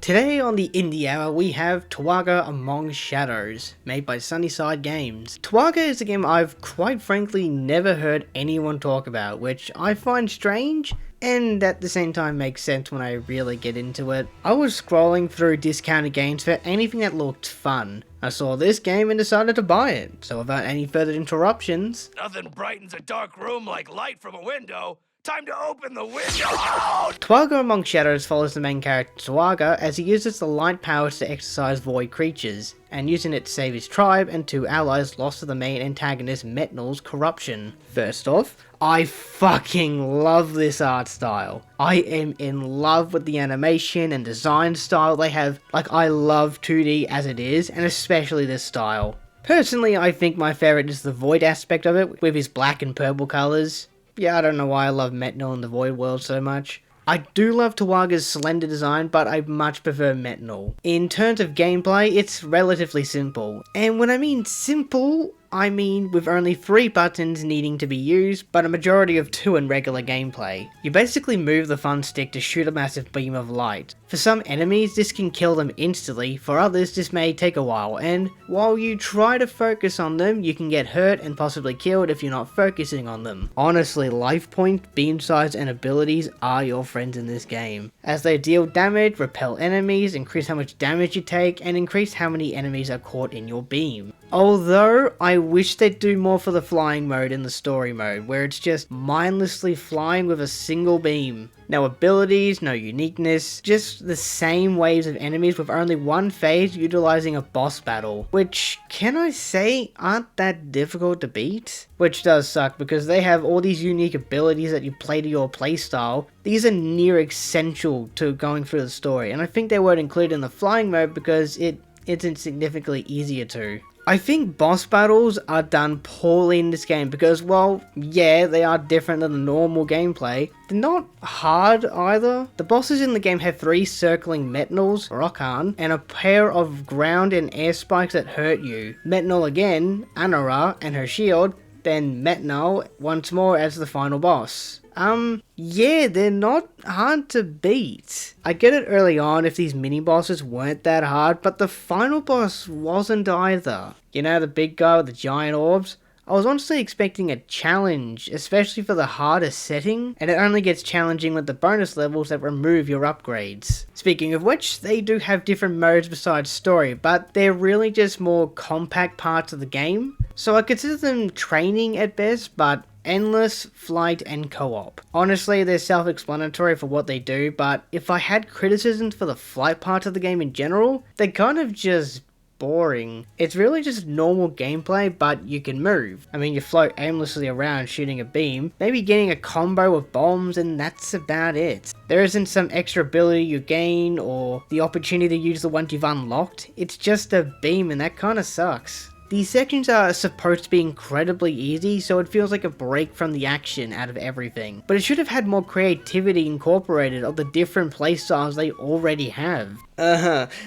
Today on the Indie Hour we have Towaga Among Shadows, made by Sunnyside Games. Towaga is a game I've quite frankly never heard anyone talk about, which I find strange, and at the same time makes sense when I really get into it. I was scrolling through discounted games for anything that looked fun. I saw this game and decided to buy it, so without any further interruptions... Nothing brightens a dark room like light from a window. Time to open the window! Towaga Among Shadows follows the main character Towaga as he uses the light powers to exorcise void creatures, and using it to save his tribe and two allies lost to the main antagonist Metnal's corruption. First off, I fucking love this art style. I am in love with the animation and design style they have. I love 2D as it is, and especially this style. Personally, I think my favourite is the void aspect of it, with his black and purple colours. Yeah, I don't know why I love Metnal in the Void World so much. I do love Tawaga's slender design, but I much prefer Metnal. In terms of gameplay, it's relatively simple. And when I mean simple, I mean with only 3 buttons needing to be used, but a majority of 2 in regular gameplay. You basically move the fun stick to shoot a massive beam of light. For some enemies, this can kill them instantly, for others this may take a while, and while you try to focus on them, you can get hurt and possibly killed if you're not focusing on them. Honestly, life point, beam size, and abilities are your friends in this game, as they deal damage, repel enemies, increase how much damage you take, and increase how many enemies are caught in your beam. Although, I wish they'd do more for the flying mode in the story mode, where it's just mindlessly flying with a single beam. No abilities, no uniqueness, just the same waves of enemies with only one phase utilizing a boss battle, which, can I say, aren't that difficult to beat? Which does suck because they have all these unique abilities that you play to your playstyle. These are near essential to going through the story, and I think they weren't included in the flying mode because it isn't significantly easier to. I think boss battles are done poorly in this game because, well, yeah, they are different than the normal gameplay. They're not hard either. The bosses in the game have 3 circling Metnals, Rokhan, and a pair of ground and air spikes that hurt you. Metnal again, Anara, and her shield, then Metnal once more as the final boss. Yeah, they're not hard to beat. I get it early on if these mini-bosses weren't that hard, but the final boss wasn't either. You know, the big guy with the giant orbs? I was honestly expecting a challenge, especially for the hardest setting, and it only gets challenging with the bonus levels that remove your upgrades. Speaking of which, they do have different modes besides story, but they're really just more compact parts of the game, so I consider them training at best, but endless, flight, and co-op. Honestly, they're self-explanatory for what they do, but if I had criticisms for the flight part of the game in general, they're kind of just boring. It's really just normal gameplay, but you can move. I mean, you float aimlessly around shooting a beam, maybe getting a combo of bombs, and that's about it. There isn't some extra ability you gain, or the opportunity to use the ones you've unlocked. It's just a beam, and that kinda sucks. These sections are supposed to be incredibly easy, so it feels like a break from the action out of everything. But it should have had more creativity incorporated of the different playstyles they already have.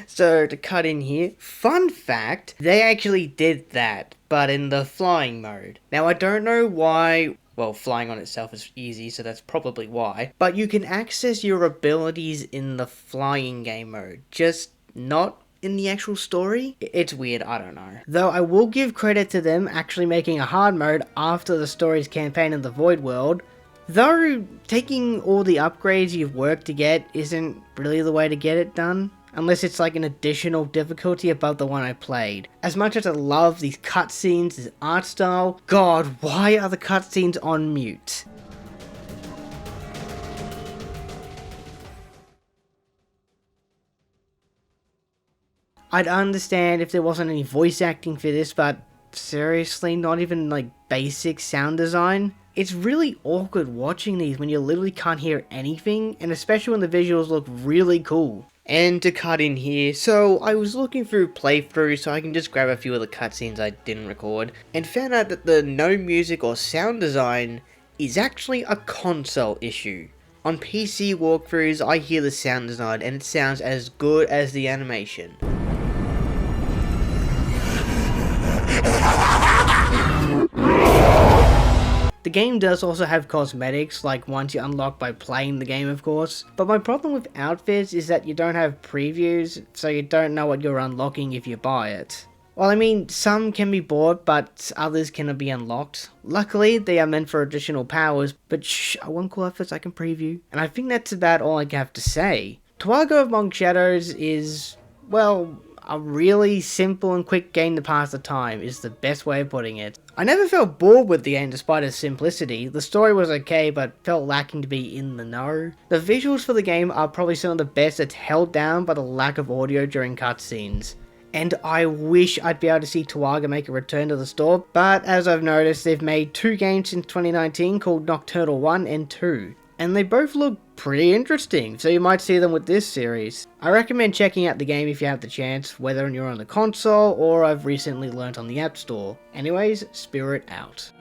So to cut in here, fun fact, they actually did that, but in the flying mode. Now I don't know why. Well, flying on itself is easy, so that's probably why. But you can access your abilities in the flying game mode, just not in the actual story. It's weird, I don't know. Though I will give credit to them actually making a hard mode after the story's campaign in the Void World. Though taking all the upgrades you've worked to get isn't really the way to get it done. Unless it's like an additional difficulty above the one I played. As much as I love these cutscenes, this art style, God, why are the cutscenes on mute? I'd understand if there wasn't any voice acting for this, but seriously, not even like basic sound design? It's really awkward watching these when you literally can't hear anything, and especially when the visuals look really cool. And to cut in here, so I was looking through playthroughs so I can just grab a few of the cutscenes I didn't record, and found out that the no music or sound design is actually a console issue. On PC walkthroughs, I hear the sound design and it sounds as good as the animation. The game does also have cosmetics, like ones you unlock by playing the game of course, but my problem with outfits is that you don't have previews, so you don't know what you're unlocking if you buy it. Well, I mean, some can be bought, but others cannot be unlocked. Luckily, they are meant for additional powers, but shh, I won't call outfits I can preview. And I think that's about all I have to say. Towaga Among Shadows is, well, a really simple and quick game to pass the time is the best way of putting it. I never felt bored with the game despite its simplicity. The story was okay, but felt lacking to be in the know. The visuals for the game are probably some of the best that's held down by the lack of audio during cutscenes. And I wish I'd be able to see Towaga make a return to the store, but as I've noticed, they've made 2 games since 2019 called Nocturnal 1 and 2. And they both look pretty interesting, so you might see them with this series. I recommend checking out the game if you have the chance, whether you're on the console or I've recently learnt on the App Store. Anyways, Spirit out.